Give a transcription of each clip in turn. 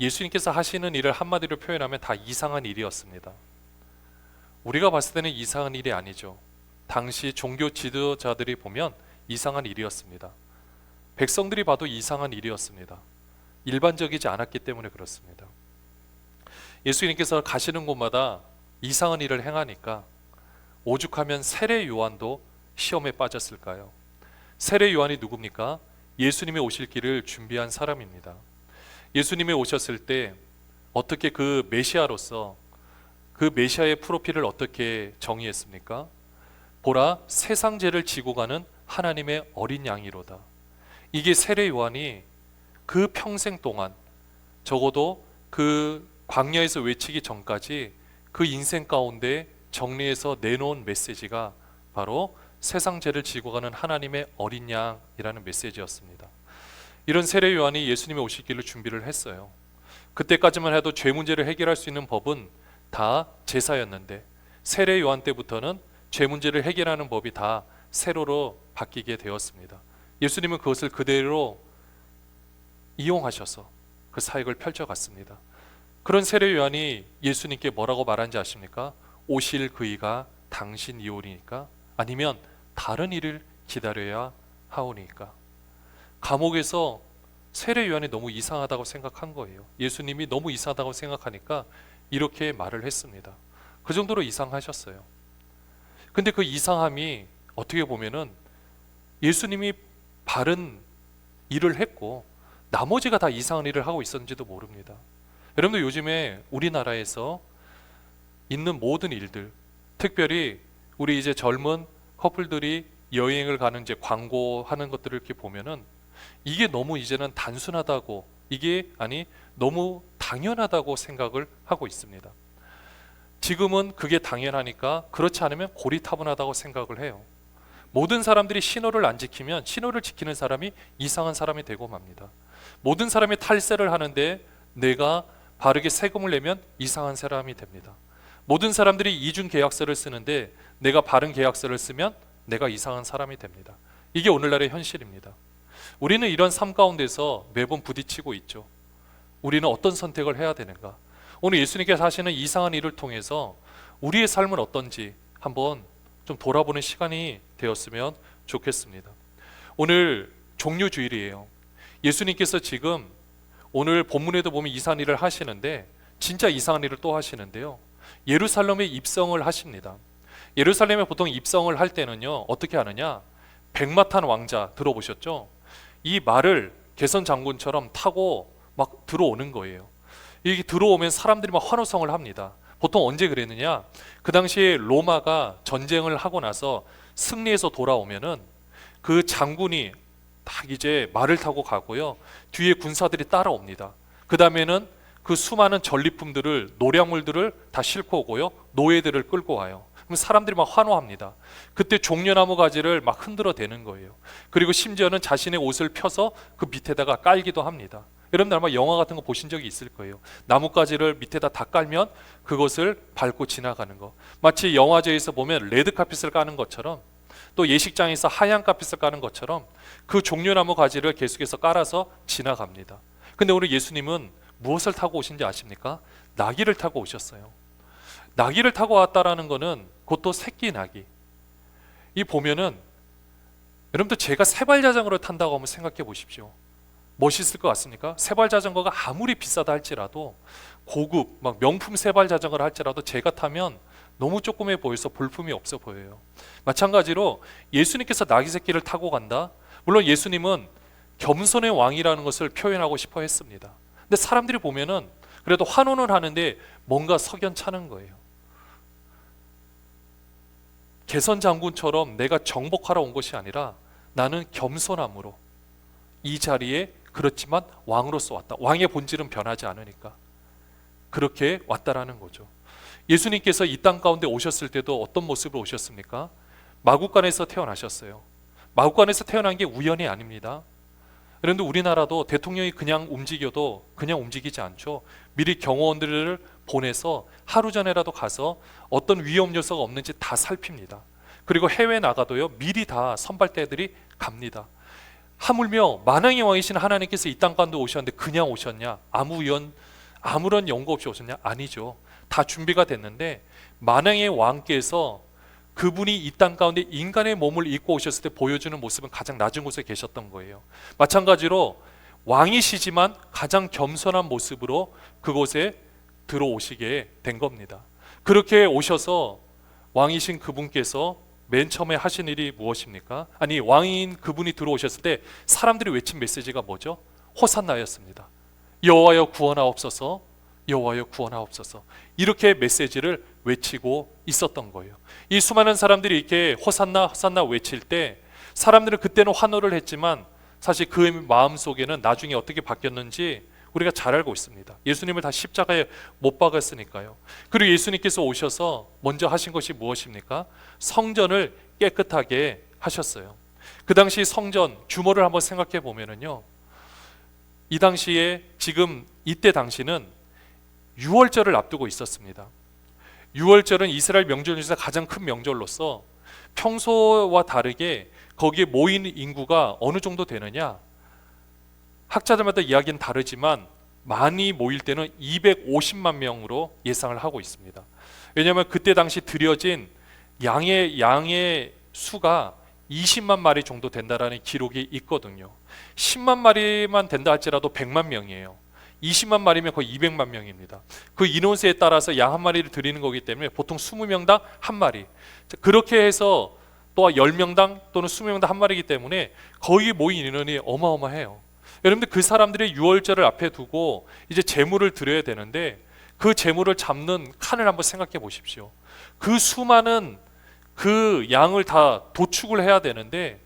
예수님께서 하시는 일을 한마디로 표현하면 다 이상한 일이었습니다. 우리가 봤을 때는 이상한 일이 아니죠. 당시 종교 지도자들이 보면 이상한 일이었습니다. 백성들이 봐도 이상한 일이었습니다. 일반적이지 않았기 때문에 그렇습니다. 예수님께서 가시는 곳마다 이상한 일을 행하니까 오죽하면 세례 요한도 시험에 빠졌을까요? 세례 요한이 누굽니까? 예수님이 오실 길을 준비한 사람입니다. 예수님이 오셨을 때 어떻게 그 메시아로서 그 메시아의 프로필을 어떻게 정의했습니까? 보라, 세상 죄를 지고 가는 하나님의 어린 양이로다. 이게 세례 요한이 그 평생 동안 적어도 그 광야에서 외치기 전까지 그 인생 가운데 정리해서 내놓은 메시지가 바로 세상 죄를 지고 가는 하나님의 어린 양이라는 메시지였습니다. 이런 세례 요한이 예수님이 오실 길을 준비를 했어요. 그때까지만 해도 죄 문제를 해결할 수 있는 법은 다 제사였는데 세례 요한 때부터는 죄 문제를 해결하는 법이 다 세로로 바뀌게 되었습니다. 예수님은 그것을 그대로 이용하셔서 그 사역을 펼쳐갔습니다. 그런 세례 요한이 예수님께 뭐라고 말한지 아십니까? 오실 그이가 당신이오니까, 아니면 다른 일을 기다려야 하오니까. 감옥에서 세례 요한이 너무 이상하다고 생각한 거예요. 예수님이 너무 이상하다고 생각하니까 이렇게 말을 했습니다. 그 정도로 이상하셨어요. 근데 그 이상함이 어떻게 보면은 예수님이 바른 일을 했고 나머지가 다 이상한 일을 하고 있었는지도 모릅니다. 여러분들, 요즘에 우리나라에서 있는 모든 일들, 특별히 우리 이제 젊은 커플들이 여행을 가는 이제 광고하는 것들을 이렇게 보면은 이게 너무 이제는 단순하다고, 이게 아니 너무 당연하다고 생각을 하고 있습니다. 지금은 그게 당연하니까 그렇지 않으면 고리타분하다고 생각을 해요. 모든 사람들이 신호를 안 지키면 신호를 지키는 사람이 이상한 사람이 되고 맙니다. 모든 사람이 탈세를 하는데 내가 바르게 세금을 내면 이상한 사람이 됩니다. 모든 사람들이 이중 계약서를 쓰는데 내가 바른 계약서를 쓰면 내가 이상한 사람이 됩니다. 이게 오늘날의 현실입니다. 우리는 이런 삶 가운데서 매번 부딪히고 있죠. 우리는 어떤 선택을 해야 되는가? 오늘 예수님께서 하시는 이상한 일을 통해서 우리의 삶은 어떤지 한번 좀 돌아보는 시간이 되었으면 좋겠습니다. 오늘 종료주일이에요. 예수님께서 지금 오늘 본문에도 보면 이상한 일을 하시는데 진짜 이상한 일을 또 하시는데요. 예루살렘에 입성을 하십니다. 예루살렘에 보통 입성을 할 때는요, 어떻게 하느냐? 백마탄 왕자 들어보셨죠? 이 말을 개선 장군처럼 타고 막 들어오는 거예요. 이게 들어오면 사람들이 막 환호성을 합니다. 보통 언제 그랬느냐? 그 당시에 로마가 전쟁을 하고 나서 승리해서 돌아오면은 그 장군이 딱 이제 말을 타고 가고요, 뒤에 군사들이 따라옵니다. 그 다음에는 그 수많은 전리품들을, 노량물들을 다 싣고 오고요, 노예들을 끌고 와요. 그럼 사람들이 막 환호합니다. 그때 종려나무 가지를 막 흔들어 대는 거예요. 그리고 심지어는 자신의 옷을 펴서 그 밑에다가 깔기도 합니다. 여러분들 아마 영화 같은 거 보신 적이 있을 거예요. 나뭇가지를 밑에다 다 깔면 그것을 밟고 지나가는 거. 마치 영화제에서 보면 레드카펫을 까는 것처럼, 또 예식장에서 하얀 카펫을 까는 것처럼 그 종려나무 가지를 계속해서 깔아서 지나갑니다. 근데 오늘 예수님은 무엇을 타고 오신지 아십니까? 나귀를 타고 오셨어요. 나귀를 타고 왔다라는 거는 그것도 새끼 나귀. 이 보면은 여러분들, 제가 세발자전거를 탄다고 한번 생각해 보십시오. 멋있을 것 같습니까? 세발자전거가 아무리 비싸다 할지라도, 고급 막 명품 세발자전거를 할지라도 제가 타면 너무 조그매 보여서 볼품이 없어 보여요. 마찬가지로 예수님께서 나귀 새끼를 타고 간다? 물론 예수님은 겸손의 왕이라는 것을 표현하고 싶어 했습니다. 근데 사람들이 보면은 그래도 환호는 하는데 뭔가 석연찮은 거예요. 개선 장군처럼 내가 정복하러 온 것이 아니라 나는 겸손함으로 이 자리에, 그렇지만 왕으로서 왔다. 왕의 본질은 변하지 않으니까 그렇게 왔다라는 거죠. 예수님께서 이 땅 가운데 오셨을 때도 어떤 모습으로 오셨습니까? 마구간에서 태어나셨어요. 마구간에서 태어난 게 우연이 아닙니다. 그런데 우리나라도 대통령이 그냥 움직여도 그냥 움직이지 않죠. 미리 경호원들을 보내서 하루 전에라도 가서 어떤 위험 요소가 없는지 다 살핍니다. 그리고 해외 나가도요, 미리 다 선발대들이 갑니다. 하물며 만왕의 왕이신 하나님께서 이 땅 가운데 오셨는데 그냥 오셨냐? 아무 아무런 연고 없이 오셨냐? 아니죠. 다 준비가 됐는데 만왕의 왕께서 그분이 이 땅 가운데 인간의 몸을 입고 오셨을 때 보여주는 모습은 가장 낮은 곳에 계셨던 거예요. 마찬가지로 왕이시지만 가장 겸손한 모습으로 그곳에 들어오시게 된 겁니다. 그렇게 오셔서 왕이신 그분께서 맨 처음에 하신 일이 무엇입니까? 아니, 왕인 그분이 들어오셨을 때 사람들이 외친 메시지가 뭐죠? 호산나였습니다. 여호와여 구원하옵소서, 여호와여 구원하옵소서. 이렇게 메시지를 외치고 있었던 거예요. 이 수많은 사람들이 이렇게 호산나 호산나 외칠 때 사람들은 그때는 환호를 했지만 사실 그 마음속에는 나중에 어떻게 바뀌었는지 우리가 잘 알고 있습니다. 예수님을 다 십자가에 못 박았으니까요. 그리고 예수님께서 오셔서 먼저 하신 것이 무엇입니까? 성전을 깨끗하게 하셨어요. 그 당시 성전 규모를 한번 생각해 보면은요, 이 당시에 지금 이때 당시는 유월절을 앞두고 있었습니다. 유월절은 이스라엘 명절 중에서 가장 큰 명절로서 평소와 다르게 거기에 모인 인구가 어느 정도 되느냐, 학자들마다 이야기는 다르지만 많이 모일 때는 250만 명으로 예상을 하고 있습니다. 왜냐하면 그때 당시 드려진 양의 수가 20만 마리 정도 된다라는 기록이 있거든요. 10만 마리만 된다 할지라도 100만 명이에요. 20만 마리면 거의 200만 명입니다. 그 인원수에 따라서 양 한 마리를 드리는 거기 때문에 보통 20명당 한 마리. 그렇게 해서 또 10명당 또는 20명당 한 마리이기 때문에 거기 모인 인원이 어마어마해요. 여러분들 그 사람들이 유월절을 앞에 두고 이제 제물을 드려야 되는데 그 제물을 잡는 칸을 한번 생각해 보십시오. 그 수많은 그 양을 다 도축을 해야 되는데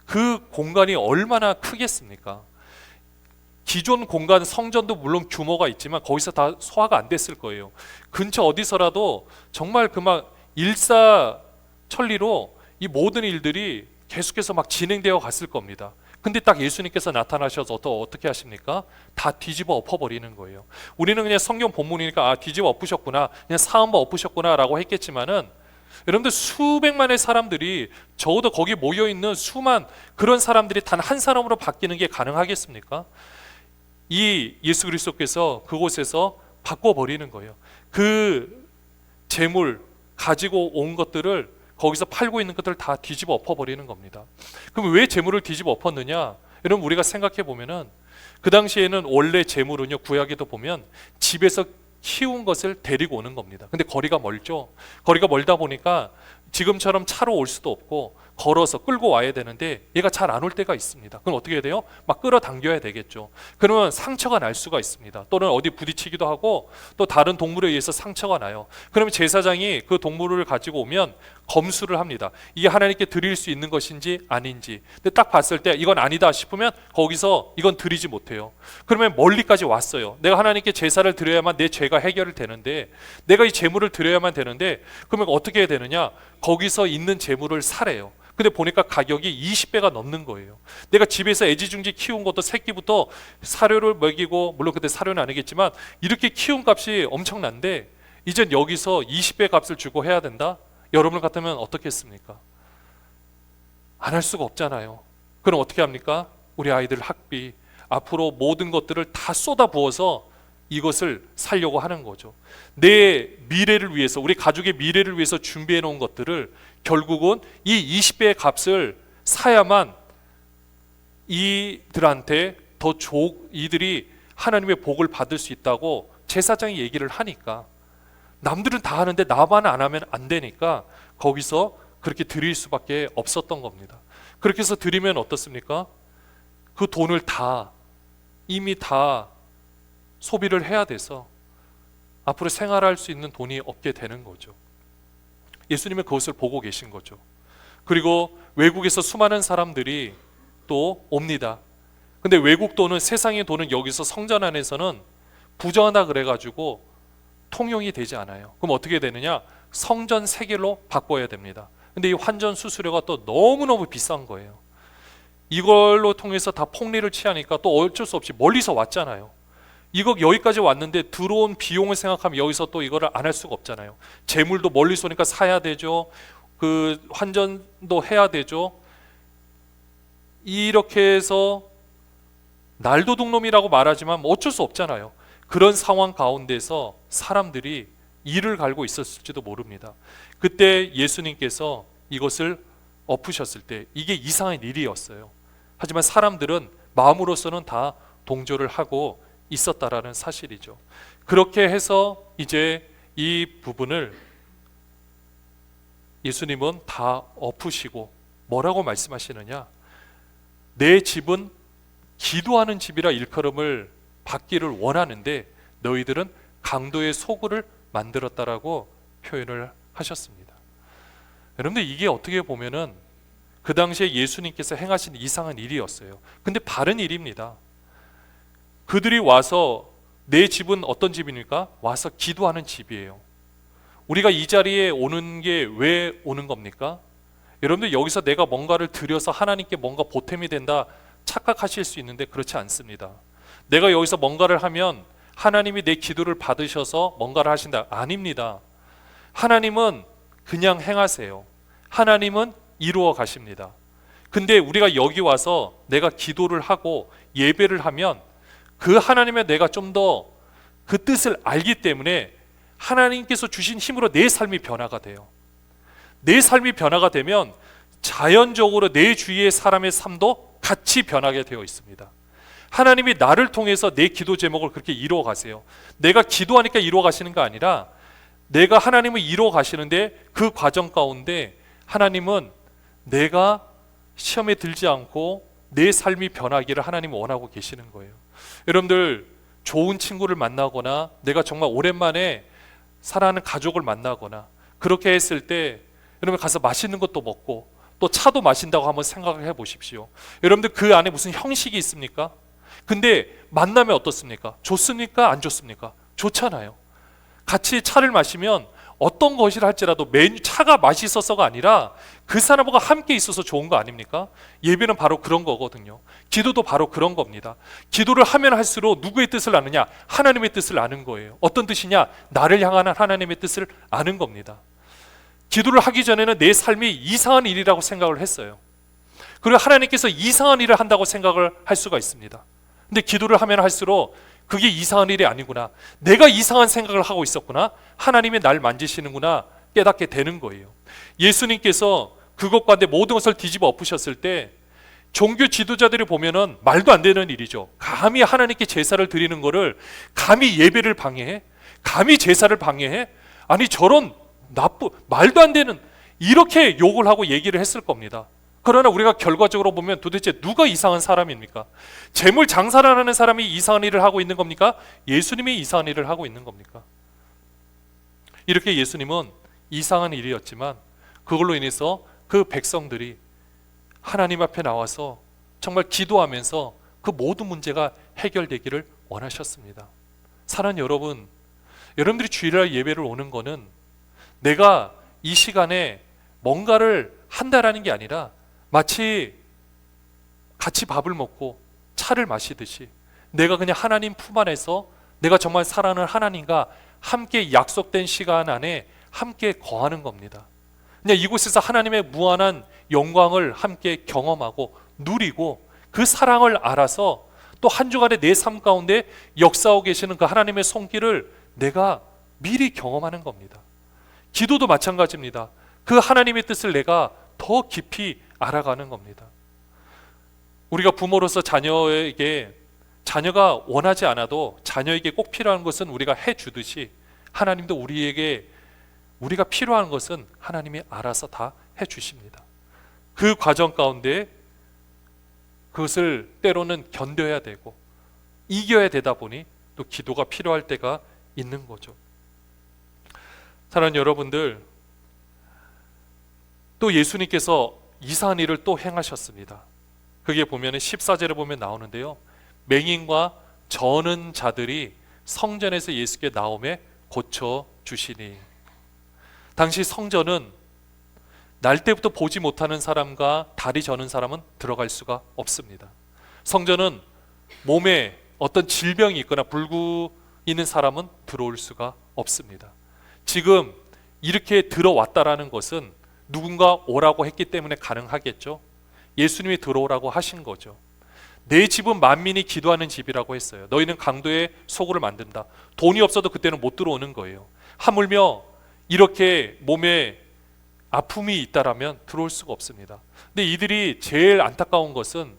그 공간이 얼마나 크겠습니까? 기존 공간 성전도 물론 규모가 있지만 거기서 다 소화가 안 됐을 거예요. 근처 어디서라도 정말 그 막 일사천리로 이 모든 일들이 계속해서 막 진행되어 갔을 겁니다. 근데 딱 예수님께서 나타나셔서 어떻게 하십니까? 다 뒤집어 엎어버리는 거예요. 우리는 그냥 성경 본문이니까 뒤집어 엎으셨구나, 그냥 사함바 엎으셨구나 라고 했겠지만은 여러분들 수백만의 사람들이 적어도 거기 모여있는 수만 그런 사람들이 단 한 사람으로 바뀌는 게 가능하겠습니까? 이 예수 그리스도께서 그곳에서 바꿔버리는 거예요. 그 재물 가지고 온 것들을 거기서 팔고 있는 것들을 다 뒤집어 엎어버리는 겁니다. 그럼 왜 재물을 뒤집어 엎었느냐? 여러분 우리가 생각해 보면은 그 당시에는 원래 재물은요, 구약에도 보면 집에서 키운 것을 데리고 오는 겁니다. 근데 거리가 멀죠. 거리가 멀다 보니까 지금처럼 차로 올 수도 없고 걸어서 끌고 와야 되는데 얘가 잘 안 올 때가 있습니다. 그럼 어떻게 해야 돼요? 막 끌어당겨야 되겠죠. 그러면 상처가 날 수가 있습니다. 또는 어디 부딪히기도 하고 또 다른 동물에 의해서 상처가 나요. 그러면 제사장이 그 동물을 가지고 오면 검수를 합니다. 이게 하나님께 드릴 수 있는 것인지 아닌지. 근데 딱 봤을 때 이건 아니다 싶으면 거기서 이건 드리지 못해요. 그러면 멀리까지 왔어요. 내가 하나님께 제사를 드려야만 내 죄가 해결이 되는데, 내가 이 제물을 드려야만 되는데, 그러면 어떻게 해야 되느냐? 거기서 있는 제물을 사래요. 근데 보니까 가격이 20배가 넘는 거예요. 내가 집에서 애지중지 키운 것도 새끼부터 사료를 먹이고, 물론 그때 사료는 아니겠지만 이렇게 키운 값이 엄청난데 이젠 여기서 20배 값을 주고 해야 된다? 여러분 같으면 어떻게 했습니까? 안 할 수가 없잖아요. 그럼 어떻게 합니까? 우리 아이들 학비, 앞으로 모든 것들을 다 쏟아부어서 이것을 살려고 하는 거죠. 내 미래를 위해서, 우리 가족의 미래를 위해서 준비해 놓은 것들을 결국은 이 20배의 값을 사야만 이들한테 이들이 하나님의 복을 받을 수 있다고 제사장이 얘기를 하니까, 남들은 다 하는데 나만 안 하면 안 되니까 거기서 그렇게 드릴 수밖에 없었던 겁니다. 그렇게 해서 드리면 어떻습니까? 그 돈을 이미 다 소비를 해야 돼서 앞으로 생활할 수 있는 돈이 없게 되는 거죠. 예수님은 그것을 보고 계신 거죠. 그리고 외국에서 수많은 사람들이 또 옵니다. 근데 외국 돈은, 세상의 돈은 여기서 성전 안에서는 부정하다 그래가지고 통용이 되지 않아요. 그럼 어떻게 되느냐? 성전 세겔로 바꿔야 됩니다. 근데 이 환전 수수료가 또 너무너무 비싼 거예요. 이걸로 통해서 다 폭리를 취하니까 또 어쩔 수 없이 멀리서 왔잖아요. 이거 여기까지 왔는데 들어온 비용을 생각하면 여기서 또 이거를 안 할 수가 없잖아요. 재물도 멀리서 오니까 사야 되죠. 그 환전도 해야 되죠. 이렇게 해서 날도둑놈이라고 말하지만 뭐 어쩔 수 없잖아요. 그런 상황 가운데서 사람들이 이를 갈고 있었을지도 모릅니다. 그때 예수님께서 이것을 엎으셨을 때 이게 이상한 일이었어요. 하지만 사람들은 마음으로서는 다 동조를 하고 있었다라는 사실이죠. 그렇게 해서 이제 이 부분을 예수님은 다 엎으시고 뭐라고 말씀하시느냐? 내 집은 기도하는 집이라 일컬음을 받기를 원하는데 너희들은 강도의 소굴을 만들었다라고 표현을 하셨습니다. 여러분들 이게 어떻게 보면은 그 당시에 예수님께서 행하신 이상한 일이었어요. 근데 바른 일입니다. 그들이 와서 내 집은 어떤 집입니까? 와서 기도하는 집이에요. 우리가 이 자리에 오는 게 왜 오는 겁니까? 여러분들 여기서 내가 뭔가를 드려서 하나님께 뭔가 보탬이 된다 착각하실 수 있는데 그렇지 않습니다. 내가 여기서 뭔가를 하면 하나님이 내 기도를 받으셔서 뭔가를 하신다. 아닙니다. 하나님은 그냥 행하세요. 하나님은 이루어 가십니다. 근데 우리가 여기 와서 내가 기도를 하고 예배를 하면 그 하나님의 내가 좀 더 그 뜻을 알기 때문에 하나님께서 주신 힘으로 내 삶이 변화가 돼요. 내 삶이 변화가 되면 자연적으로 내 주위의 사람의 삶도 같이 변하게 되어 있습니다. 하나님이 나를 통해서 내 기도 제목을 그렇게 이루어 가세요. 내가 기도하니까 이루어 가시는 게 아니라 내가 하나님을 이루어 가시는데 그 과정 가운데 하나님은 내가 시험에 들지 않고 내 삶이 변하기를 하나님은 원하고 계시는 거예요. 여러분들 좋은 친구를 만나거나 내가 정말 오랜만에 사랑하는 가족을 만나거나 그렇게 했을 때 여러분 가서 맛있는 것도 먹고 또 차도 마신다고 한번 생각을 해보십시오. 여러분들 그 안에 무슨 형식이 있습니까? 근데 만나면 어떻습니까? 좋습니까? 안 좋습니까? 좋잖아요. 같이 차를 마시면 어떤 것이라 할지라도 차가 맛있어서가 아니라 그 사람과 함께 있어서 좋은 거 아닙니까? 예배는 바로 그런 거거든요. 기도도 바로 그런 겁니다. 기도를 하면 할수록 누구의 뜻을 아느냐? 하나님의 뜻을 아는 거예요. 어떤 뜻이냐? 나를 향하는 하나님의 뜻을 아는 겁니다. 기도를 하기 전에는 내 삶이 이상한 일이라고 생각을 했어요. 그리고 하나님께서 이상한 일을 한다고 생각을 할 수가 있습니다. 근데 기도를 하면 할수록 그게 이상한 일이 아니구나. 내가 이상한 생각을 하고 있었구나. 하나님이 날 만지시는구나. 깨닫게 되는 거예요. 예수님께서 그것 가운데 모든 것을 뒤집어 엎으셨을 때 종교 지도자들이 보면은 말도 안 되는 일이죠. 감히 하나님께 제사를 드리는 거를 감히 예배를 방해해? 감히 제사를 방해해? 아니 저런 말도 안 되는 이렇게 욕을 하고 얘기를 했을 겁니다. 그러나 우리가 결과적으로 보면 도대체 누가 이상한 사람입니까? 재물 장사를 하는 사람이 이상한 일을 하고 있는 겁니까? 예수님이 이상한 일을 하고 있는 겁니까? 이렇게 예수님은 이상한 일이었지만 그걸로 인해서 그 백성들이 하나님 앞에 나와서 정말 기도하면서 그 모든 문제가 해결되기를 원하셨습니다. 사랑하는 여러분, 여러분들이 주일날 예배를 오는 거는 내가 이 시간에 뭔가를 한다라는 게 아니라 마치 같이 밥을 먹고 차를 마시듯이 내가 그냥 하나님 품 안에서 내가 정말 사랑하는 하나님과 함께 약속된 시간 안에 함께 거하는 겁니다. 그냥 이곳에서 하나님의 무한한 영광을 함께 경험하고 누리고 그 사랑을 알아서 또 한 주간의 내 삶 가운데 역사하고 계시는 그 하나님의 손길을 내가 미리 경험하는 겁니다. 기도도 마찬가지입니다. 그 하나님의 뜻을 내가 더 깊이 알아가는 겁니다. 우리가 부모로서 자녀가 원하지 않아도 자녀에게 꼭 필요한 것은 우리가 해주듯이 하나님도 우리가 필요한 것은 하나님이 알아서 다 해주십니다. 그 과정 가운데 그것을 때로는 견뎌야 되고 이겨야 되다 보니 또 기도가 필요할 때가 있는 거죠. 사랑하는 여러분들, 또 예수님께서 이상한 일을 또 행하셨습니다. 그게 보면 14절에 보면 나오는데요. 맹인과 저는 자들이 성전에서 예수께 나오매 고쳐주시니. 당시 성전은 날 때부터 보지 못하는 사람과 다리 저는 사람은 들어갈 수가 없습니다. 성전은 몸에 어떤 질병이 있거나 불구 있는 사람은 들어올 수가 없습니다. 지금 이렇게 들어왔다라는 것은 누군가 오라고 했기 때문에 가능하겠죠. 예수님이 들어오라고 하신 거죠. 내 집은 만민이 기도하는 집이라고 했어요. 너희는 강도의 소굴을 만든다. 돈이 없어도 그때는 못 들어오는 거예요. 하물며 이렇게 몸에 아픔이 있다라면 들어올 수가 없습니다. 근데 이들이 제일 안타까운 것은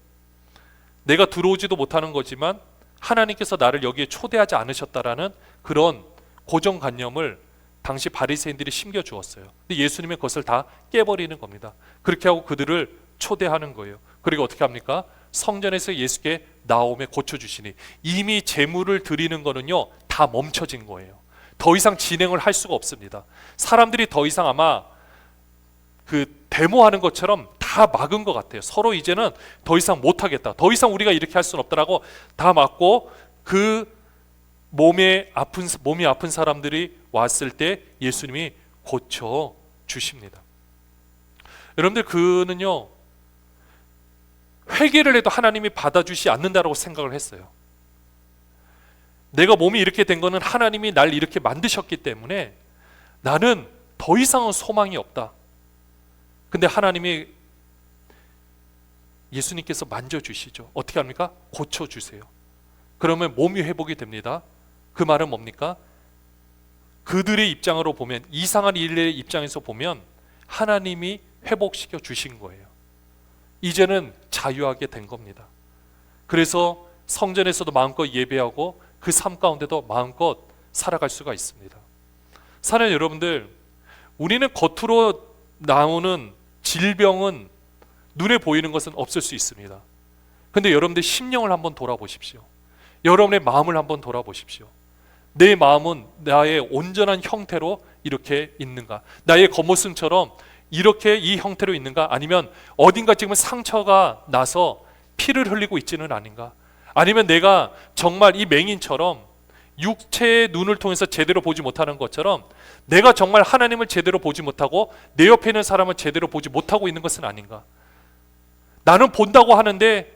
내가 들어오지도 못하는 거지만 하나님께서 나를 여기에 초대하지 않으셨다라는 그런 고정관념을 당시 바리새인들이 심겨주었어요. 근데 예수님은 그것을 다 깨버리는 겁니다. 그렇게 하고 그들을 초대하는 거예요. 그리고 어떻게 합니까? 성전에서 예수께 나오매 고쳐주시니, 이미 제물을 드리는 거는요 다 멈춰진 거예요. 더 이상 진행을 할 수가 없습니다. 사람들이 더 이상 아마 그 데모하는 것처럼 다 막은 것 같아요. 서로 이제는 더 이상 못하겠다, 더 이상 우리가 이렇게 할 수는 없다라고 다 막고, 그 몸이 아픈 사람들이 왔을 때 예수님이 고쳐 주십니다. 여러분들, 그는요 회개를 해도 하나님이 받아주지 않는다라고 생각을 했어요. 내가 몸이 이렇게 된 거는 하나님이 날 이렇게 만드셨기 때문에 나는 더 이상은 소망이 없다. 근데 하나님이, 예수님께서 만져주시죠. 어떻게 합니까? 고쳐주세요. 그러면 몸이 회복이 됩니다. 그 말은 뭡니까? 그들의 입장으로 보면, 이상한 일의 입장에서 보면 하나님이 회복시켜 주신 거예요. 이제는 자유하게 된 겁니다. 그래서 성전에서도 마음껏 예배하고 그 삶 가운데도 마음껏 살아갈 수가 있습니다. 사랑하는 여러분들, 우리는 겉으로 나오는 질병은 눈에 보이는 것은 없을 수 있습니다. 근데 여러분들 심령을 한번 돌아보십시오. 여러분의 마음을 한번 돌아보십시오. 내 마음은 나의 온전한 형태로 이렇게 있는가? 나의 겉모습처럼 이렇게 이 형태로 있는가? 아니면 어딘가 지금 상처가 나서 피를 흘리고 있지는 않은가? 아니면 내가 정말 이 맹인처럼 육체의 눈을 통해서 제대로 보지 못하는 것처럼 내가 정말 하나님을 제대로 보지 못하고 내 옆에 있는 사람을 제대로 보지 못하고 있는 것은 아닌가? 나는 본다고 하는데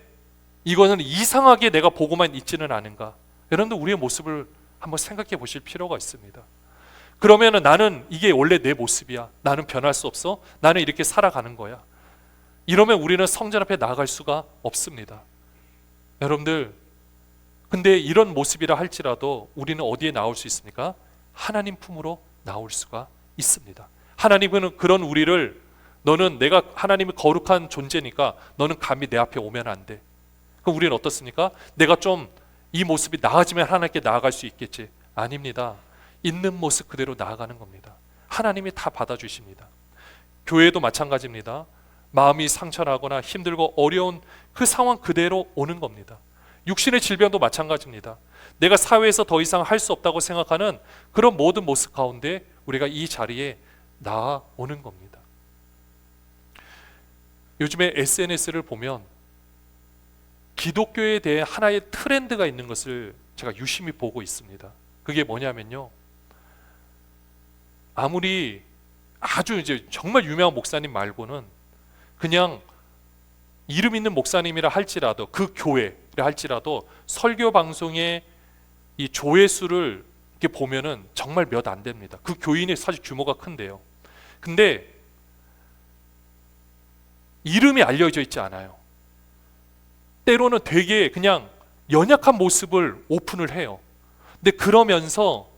이거는 이상하게 내가 보고만 있지는 않은가? 여러분들, 우리의 모습을 한번 생각해 보실 필요가 있습니다. 그러면은 나는 이게 원래 내 모습이야, 나는 변할 수 없어, 나는 이렇게 살아가는 거야, 이러면 우리는 성전 앞에 나아갈 수가 없습니다. 여러분들, 근데 이런 모습이라 할지라도 우리는 어디에 나올 수 있습니까? 하나님 품으로 나올 수가 있습니다. 하나님은 그런 우리를, 너는 내가 하나님의 거룩한 존재니까 너는 감히 내 앞에 오면 안 돼. 그럼 우리는 어떻습니까? 내가 좀 이 모습이 나아지면 하나님께 나아갈 수 있겠지. 아닙니다. 있는 모습 그대로 나아가는 겁니다. 하나님이 다 받아주십니다. 교회도 마찬가지입니다. 마음이 상처나거나 힘들고 어려운 그 상황 그대로 오는 겁니다. 육신의 질병도 마찬가지입니다. 내가 사회에서 더 이상 할 수 없다고 생각하는 그런 모든 모습 가운데 우리가 이 자리에 나아오는 겁니다. 요즘에 SNS를 보면 기독교에 대해 하나의 트렌드가 있는 것을 제가 유심히 보고 있습니다. 그게 뭐냐면요, 아무리 아주 이제 정말 유명한 목사님 말고는 그냥 이름 있는 목사님이라 할지라도, 그 교회라 할지라도 설교 방송의 이 조회수를 이렇게 보면은 정말 몇 안 됩니다. 그 교인이 사실 규모가 큰데요. 근데 이름이 알려져 있지 않아요. 때로는 되게 그냥 연약한 모습을 오픈을 해요. 근데 그러면서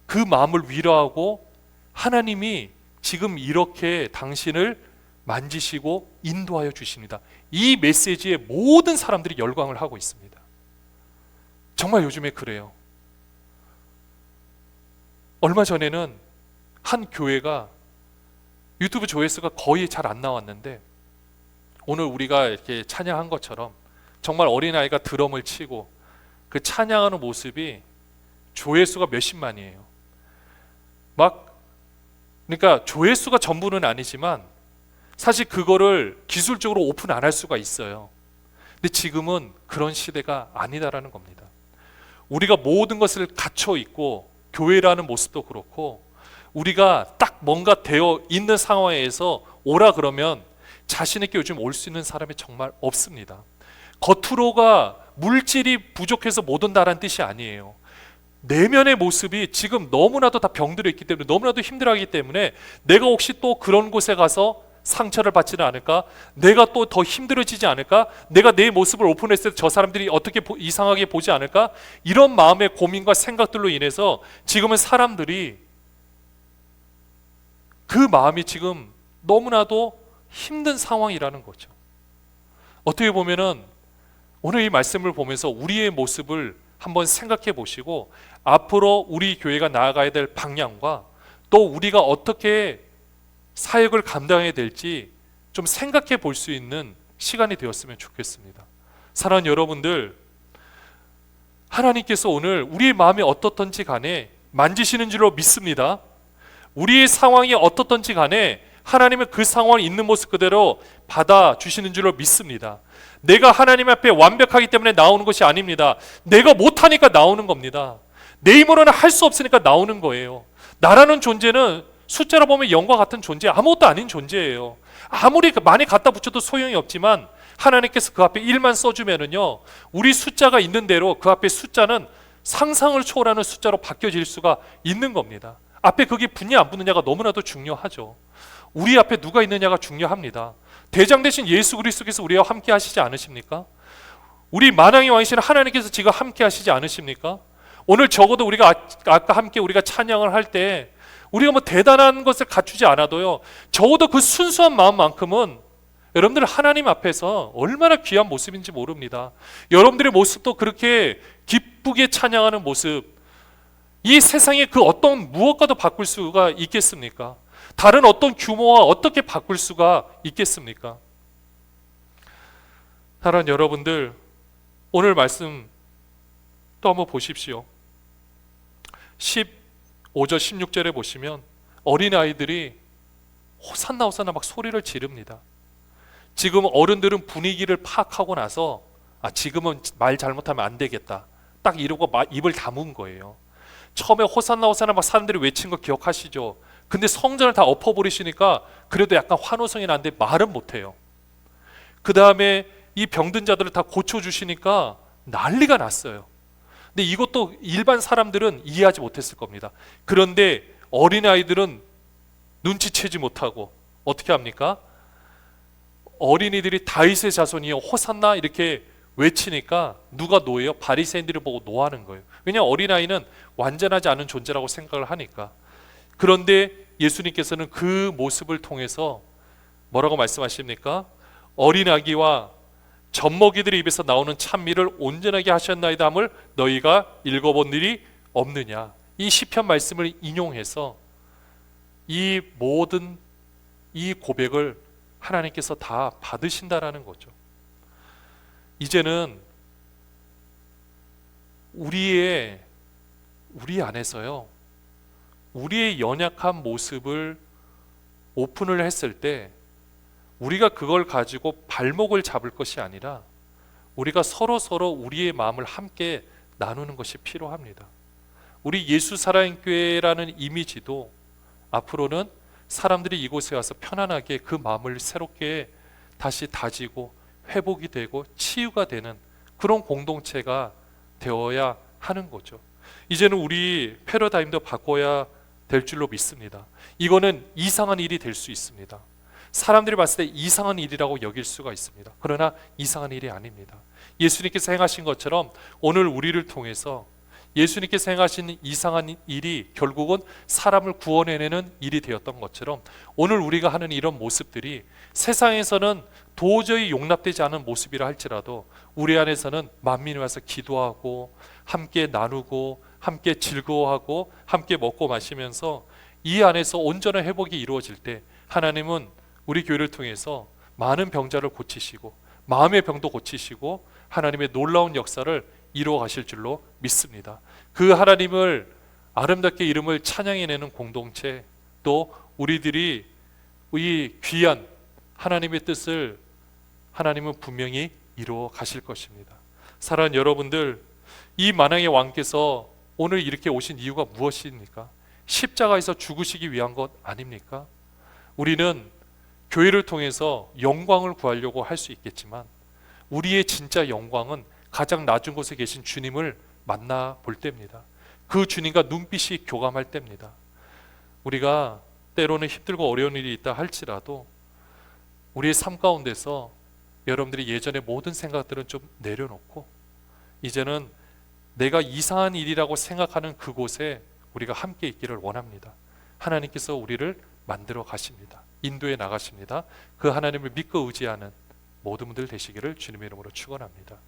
그 마음을 위로하고 하나님이 지금 이렇게 당신을 만지시고 인도하여 주십니다, 이 메시지에 모든 사람들이 열광을 하고 있습니다. 정말 요즘에 그래요. 얼마 전에는 한 교회가 유튜브 조회수가 거의 잘 안 나왔는데, 오늘 우리가 이렇게 찬양한 것처럼 정말 어린아이가 드럼을 치고 그 찬양하는 모습이 조회수가 몇십만이에요. 그러니까 조회수가 전부는 아니지만 사실 그거를 기술적으로 오픈 안 할 수가 있어요. 근데 지금은 그런 시대가 아니다라는 겁니다. 우리가 모든 것을 갖춰 있고, 교회라는 모습도 그렇고, 우리가 딱 뭔가 되어 있는 상황에서 오라 그러면 자신있게 요즘 올 수 있는 사람이 정말 없습니다. 겉으로가 물질이 부족해서 못 온다라는 뜻이 아니에요. 내면의 모습이 지금 너무나도 다 병들어 있기 때문에, 너무나도 힘들어하기 때문에 내가 혹시 또 그런 곳에 가서 상처를 받지는 않을까? 내가 또 더 힘들어지지 않을까? 내가 내 모습을 오픈했을 때 저 사람들이 어떻게 이상하게 보지 않을까? 이런 마음의 고민과 생각들로 인해서 지금은 사람들이 그 마음이 지금 너무나도 힘든 상황이라는 거죠. 어떻게 보면은 오늘 이 말씀을 보면서 우리의 모습을 한번 생각해 보시고 앞으로 우리 교회가 나아가야 될 방향과 또 우리가 어떻게 사역을 감당해야 될지 좀 생각해 볼 수 있는 시간이 되었으면 좋겠습니다. 사랑하는 여러분들, 하나님께서 오늘 우리의 마음이 어떻든지 간에 만지시는 줄로 믿습니다. 우리의 상황이 어떻든지 간에 하나님은 그 상황을 있는 모습 그대로 받아주시는 줄로 믿습니다. 내가 하나님 앞에 완벽하기 때문에 나오는 것이 아닙니다. 내가 못하니까 나오는 겁니다. 내 힘으로는 할 수 없으니까 나오는 거예요. 나라는 존재는 숫자로 보면 0과 같은 존재, 아무것도 아닌 존재예요. 아무리 많이 갖다 붙여도 소용이 없지만 하나님께서 그 앞에 1만 써주면은요, 우리 숫자가 있는 대로 그 앞에 숫자는 상상을 초월하는 숫자로 바뀌어질 수가 있는 겁니다. 앞에 그게 붙냐 안 붙느냐가 너무나도 중요하죠. 우리 앞에 누가 있느냐가 중요합니다. 대장 대신 예수 그리스도께서 우리와 함께 하시지 않으십니까? 우리 만왕의 왕이신 하나님께서 지금 함께 하시지 않으십니까? 오늘 적어도 우리가 아까 함께 우리가 찬양을 할 때 우리가 뭐 대단한 것을 갖추지 않아도요, 적어도 그 순수한 마음만큼은 여러분들 하나님 앞에서 얼마나 귀한 모습인지 모릅니다. 여러분들의 모습도 그렇게 기쁘게 찬양하는 모습, 이 세상에 그 어떤 무엇과도 바꿀 수가 있겠습니까? 다른 어떤 규모와 어떻게 바꿀 수가 있겠습니까? 사랑하는 여러분들, 오늘 말씀 또 한번 보십시오. 15절 16절에 보시면 어린아이들이 호산나 호산나 막 소리를 지릅니다. 지금 어른들은 분위기를 파악하고 나서 지금은 말 잘못하면 안 되겠다, 딱 이러고 입을 다문 거예요. 처음에 호산나 호산나 막 사람들이 외친 거 기억하시죠? 근데 성전을 다 엎어버리시니까 그래도 약간 환호성이 나는데 말은 못해요. 그 다음에 이 병든 자들을 다 고쳐주시니까 난리가 났어요. 근데 이것도 일반 사람들은 이해하지 못했을 겁니다. 그런데 어린아이들은 눈치채지 못하고 어떻게 합니까? 어린이들이 다윗의 자손이여 호산나 이렇게 외치니까 누가 노예요? 바리새인들을 보고 노하는 거예요. 왜냐하면 어린아이는 완전하지 않은 존재라고 생각을 하니까. 그런데 예수님께서는 그 모습을 통해서 뭐라고 말씀하십니까? 어린아기와 젖먹이들의 입에서 나오는 찬미를 온전하게 하셨나이다 함을 너희가 읽어본 일이 없느냐. 이 시편 말씀을 인용해서 이 모든 이 고백을 하나님께서 다 받으신다라는 거죠. 이제는 우리 안에서요, 우리의 연약한 모습을 오픈을 했을 때 우리가 그걸 가지고 발목을 잡을 것이 아니라 우리가 서로 우리의 마음을 함께 나누는 것이 필요합니다. 우리 예수사랑교회라는 이미지도 앞으로는 사람들이 이곳에 와서 편안하게 그 마음을 새롭게 다시 다지고 회복이 되고 치유가 되는 그런 공동체가 되어야 하는 거죠. 이제는 우리 패러다임도 바꿔야 될 줄로 믿습니다. 이거는 이상한 일이 될 수 있습니다. 사람들이 봤을 때 이상한 일이라고 여길 수가 있습니다. 그러나 이상한 일이 아닙니다. 예수님께서 행하신 것처럼 오늘 우리를 통해서 예수님께서 행하신 이상한 일이 결국은 사람을 구원해내는 일이 되었던 것처럼 오늘 우리가 하는 이런 모습들이 세상에서는 도저히 용납되지 않은 모습이라 할지라도 우리 안에서는 만민이 와서 기도하고 함께 나누고 함께 즐거워하고 함께 먹고 마시면서 이 안에서 온전한 회복이 이루어질 때 하나님은 우리 교회를 통해서 많은 병자를 고치시고 마음의 병도 고치시고 하나님의 놀라운 역사를 이루어 가실 줄로 믿습니다. 그 하나님을 아름답게 이름을 찬양해내는 공동체, 또 우리들이 이 귀한 하나님의 뜻을 하나님은 분명히 이루어 가실 것입니다. 사랑하는 여러분들, 이 만왕의 왕께서 오늘 이렇게 오신 이유가 무엇입니까? 십자가에서 죽으시기 위한 것 아닙니까? 우리는 교회를 통해서 영광을 구하려고 할 수 있겠지만 우리의 진짜 영광은 가장 낮은 곳에 계신 주님을 만나 볼 때입니다. 그 주님과 눈빛이 교감할 때입니다. 우리가 때로는 힘들고 어려운 일이 있다 할지라도 우리의 삶 가운데서 여러분들이 예전의 모든 생각들은 좀 내려놓고 이제는 내가 이상한 일이라고 생각하는 그곳에 우리가 함께 있기를 원합니다. 하나님께서 우리를 만들어 가십니다. 인도해 나가십니다. 그 하나님을 믿고 의지하는 모든 분들 되시기를 주님의 이름으로 축원합니다.